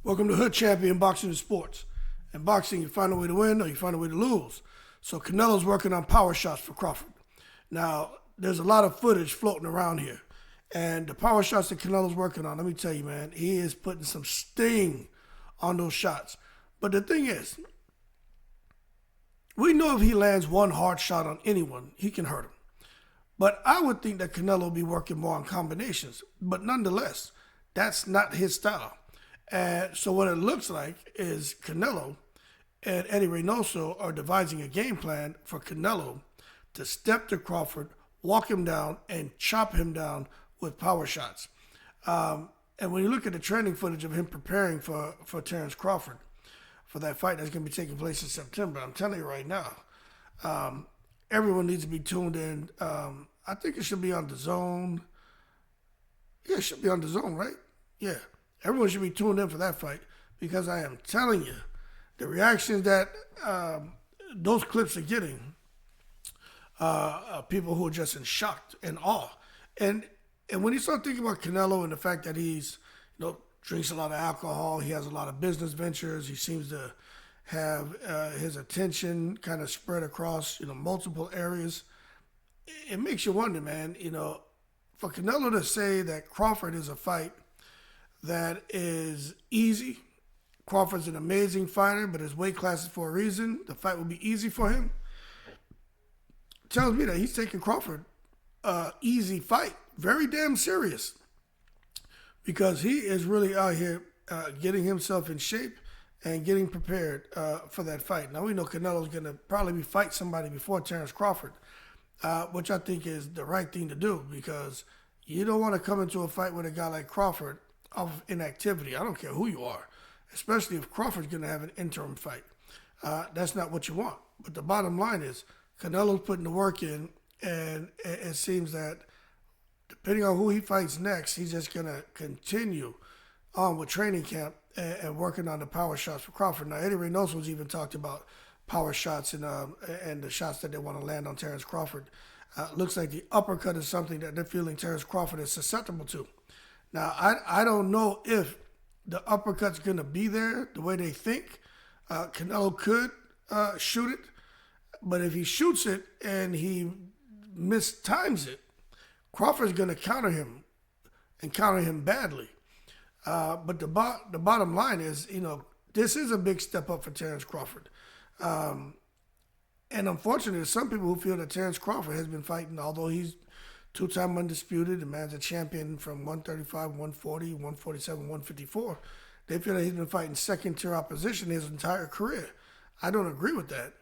Welcome to Hood Champion Boxing and Sports. In boxing, you find a way to win or you find a way to lose. So Canelo's working on power shots for Crawford. Now, there's a lot of footage floating around here. And the power shots that Canelo's working on, let me tell you, man, he is putting some sting on those shots. But the thing is, we know if he lands one hard shot on anyone, he can hurt him. But I would think that Canelo will be working more on combinations. But nonetheless, that's not his style. And so what it looks like is Canelo and Eddie Reynoso are devising a game plan for Canelo to step to Crawford, walk him down, and chop him down with power shots. And when you look at the training footage of him preparing for Terence Crawford, for that fight that's going to be taking place in September, I'm telling you right now, everyone needs to be tuned in. I think it should be on the Zone. Yeah, it should be on the Zone, right? Yeah. Everyone should be tuned in for that fight because I am telling you, the reactions that those clips are getting, people who are just in shock and awe. And when you start thinking about Canelo and the fact that he's, drinks a lot of alcohol, he has a lot of business ventures, he seems to have his attention kind of spread across, multiple areas. It makes you wonder, man, for Canelo to say that Crawford is a fight that is easy. Crawford's an amazing fighter, but his weight class is for a reason. The fight will be easy for him. Tells me that he's taking Crawford easy fight. Very damn serious. Because he is really out here getting himself in shape and getting prepared for that fight. Now we know Canelo's going to probably fight somebody before Terence Crawford, which I think is the right thing to do because you don't want to come into a fight with a guy like Crawford of inactivity. I don't care who you are, especially if Crawford's going to have an interim fight. That's not what you want. But the bottom line is Canelo's putting the work in, and it seems that depending on who he fights next, he's just going to continue on with training camp and working on the power shots for Crawford. Now, Eddie Reynoso's even talked about power shots and the shots that they want to land on Terence Crawford. Looks like the uppercut is something that they're feeling Terence Crawford is susceptible to. Now, I don't know if the uppercut's going to be there the way they think. Canelo could shoot it, but if he shoots it and he mistimes it, Crawford's going to counter him and counter him badly. But the bottom line is, this is a big step up for Terence Crawford. And unfortunately, there's some people who feel that Terence Crawford has been fighting, although he's two-time undisputed, the man's a champion from 135, 140, 147, 154. They feel that he's been fighting second-tier opposition his entire career. I don't agree with that.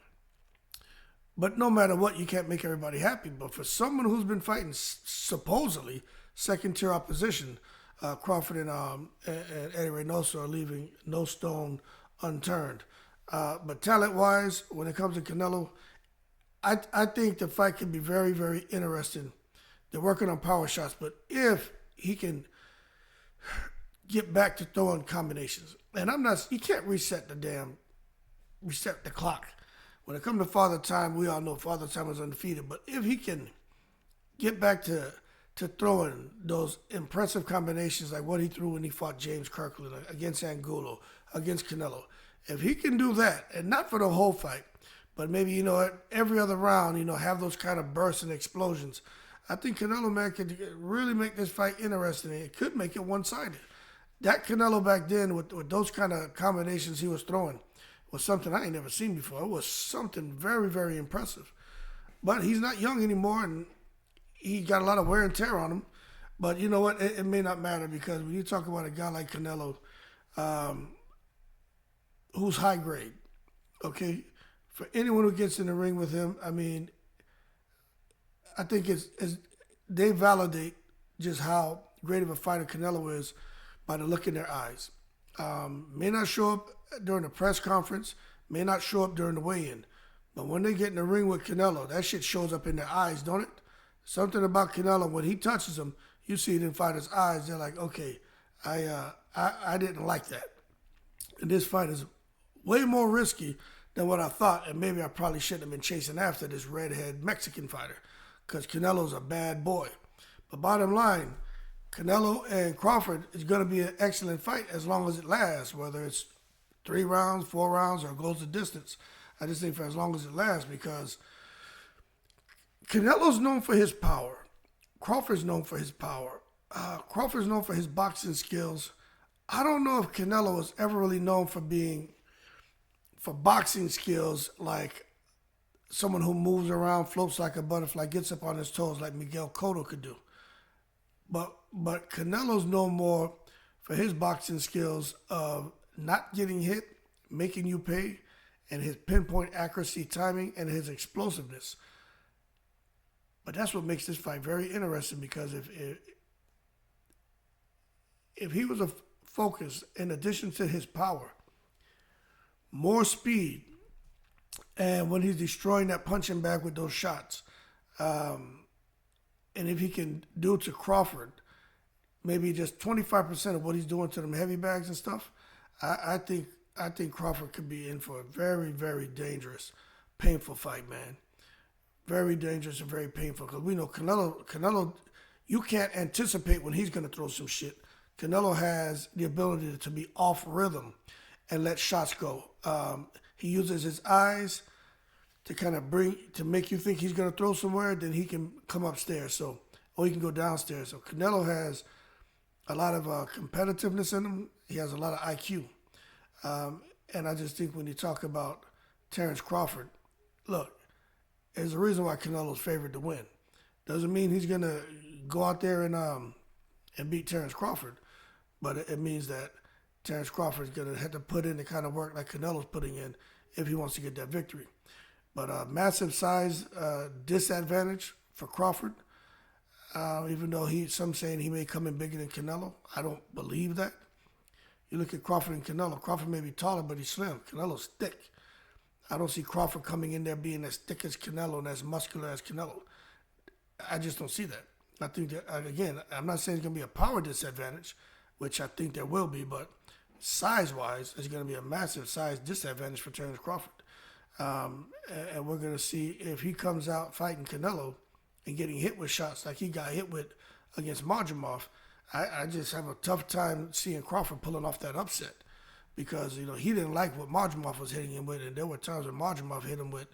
But no matter what, you can't make everybody happy. But for someone who's been fighting supposedly second-tier opposition, Crawford and Eddie Reynoso are leaving no stone unturned. But talent-wise, when it comes to Canelo, I think the fight could be very, very interesting. They're working on power shots, but if he can get back to throwing combinations, and you can't reset the clock. When it comes to Father Time, we all know Father Time is undefeated, but if he can get back to throwing those impressive combinations like what he threw when he fought James Kirkland against Angulo, against Canelo, if he can do that, and not for the whole fight, but maybe, every other round, have those kind of bursts and explosions, I think Canelo, man, could really make this fight interesting. It could make it one-sided. That Canelo back then with those kind of combinations he was throwing was something I ain't never seen before. It was something very, very impressive. But he's not young anymore, and he got a lot of wear and tear on him. But you know what? It may not matter because when you talk about a guy like Canelo, who's high grade, okay? For anyone who gets in the ring with him, I mean, I think they validate just how great of a fighter Canelo is by the look in their eyes. May not show up during the press conference, may not show up during the weigh-in, but when they get in the ring with Canelo, that shit shows up in their eyes, don't it? Something about Canelo, when he touches them, you see it in fighters' eyes. They're like, okay, I didn't like that. And this fight is way more risky than what I thought, and maybe I probably shouldn't have been chasing after this redhead Mexican fighter because Canelo's a bad boy. But bottom line, Canelo and Crawford is going to be an excellent fight as long as it lasts, whether it's 3 rounds, 4 rounds, or goes the distance. I just think for as long as it lasts, because Canelo's known for his power. Crawford's known for his power. Crawford's known for his boxing skills. I don't know if Canelo was ever really known for boxing skills like someone who moves around, floats like a butterfly, gets up on his toes like Miguel Cotto could do. But Canelo's known more for his boxing skills of not getting hit, making you pay, and his pinpoint accuracy, timing, and his explosiveness. But that's what makes this fight very interesting, because if he was a focus, in addition to his power, more speed, and when he's destroying that punching bag with those shots, and if he can do to Crawford maybe just 25% of what he's doing to them heavy bags and stuff, I think Crawford could be in for a very, very dangerous, painful fight, man. Very dangerous and very painful, because we know Canelo, you can't anticipate when he's going to throw some shit. Canelo has the ability to be off rhythm and let shots go. He uses his eyes to kind of make you think he's going to throw somewhere, then he can come upstairs, or he can go downstairs. So Canelo has a lot of competitiveness in him. He has a lot of IQ. And I just think when you talk about Terence Crawford, look, there's a reason why Canelo's favored to win. Doesn't mean he's going to go out there and beat Terence Crawford, but it means that Terence Crawford is going to have to put in the kind of work like Canelo's putting in if he wants to get that victory. But massive size disadvantage for Crawford, even though some saying he may come in bigger than Canelo. I don't believe that. You look at Crawford and Canelo. Crawford may be taller, but he's slim. Canelo's thick. I don't see Crawford coming in there being as thick as Canelo and as muscular as Canelo. I just don't see that. I think that, again, I'm not saying it's going to be a power disadvantage, which I think there will be, but size-wise, it's going to be a massive size disadvantage for Terence Crawford. And we're going to see if he comes out fighting Canelo and getting hit with shots like he got hit with against Majumov. I just have a tough time seeing Crawford pulling off that upset, because he didn't like what Majumov was hitting him with, and there were times when Majumov hit him with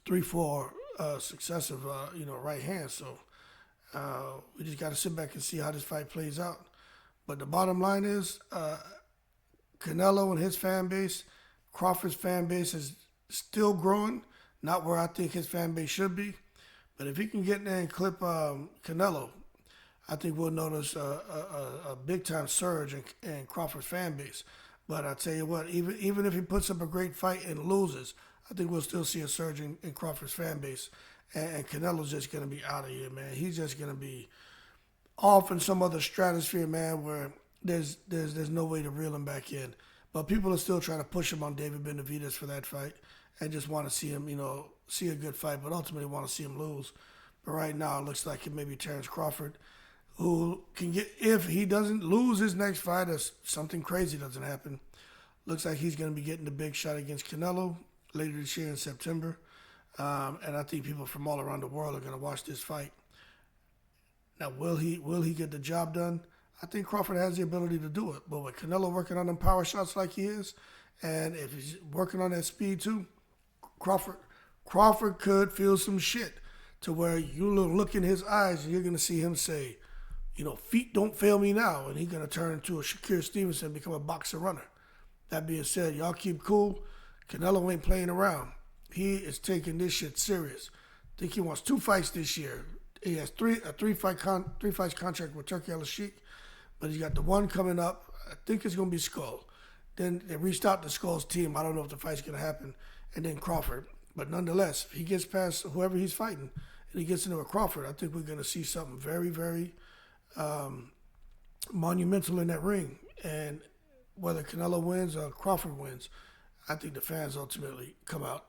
3-4 successive right hands. So we just got to sit back and see how this fight plays out. But the bottom line is Canelo and his fan base, Crawford's fan base is still growing, not where I think his fan base should be. But if he can get in there and clip Canelo, I think we'll notice a big-time surge in Crawford's fan base. But I tell you what, even if he puts up a great fight and loses, I think we'll still see a surge in Crawford's fan base. And Canelo's just going to be out of here, man. He's just going to be off in some other stratosphere, man, where there's no way to reel him back in. But people are still trying to push him on David Benavidez for that fight and just want to see him, see a good fight, but ultimately want to see him lose. But right now it looks like it may be Terence Crawford, who can get, if he doesn't lose his next fight or something crazy doesn't happen, looks like he's going to be getting the big shot against Canelo later this year in September. And I think people from all around the world are going to watch this fight. Now, will he get the job done? I think Crawford has the ability to do it. But with Canelo working on them power shots like he is, and if he's working on that speed too, Crawford could feel some shit to where you look in his eyes and you're going to see him say, feet don't fail me now. And he's going to turn into a Shakur Stevenson and become a boxer runner. That being said, y'all keep cool. Canelo ain't playing around. He is taking this shit serious. I think he wants 2 fights this year. He has a three fights contract with Turki Al-Sheikh, but he's got the one coming up. I think it's going to be Skull. Then they reached out to Skull's team. I don't know if the fight's going to happen. And then Crawford. But nonetheless, if he gets past whoever he's fighting and he gets into a Crawford, I think we're going to see something very, very monumental in that ring. And whether Canelo wins or Crawford wins, I think the fans ultimately come out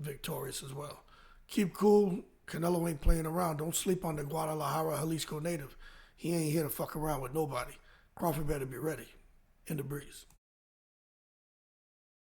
victorious as well. Keep cool. Canelo ain't playing around. Don't sleep on the Guadalajara, Jalisco native. He ain't here to fuck around with nobody. Crawford better be ready. In the breeze.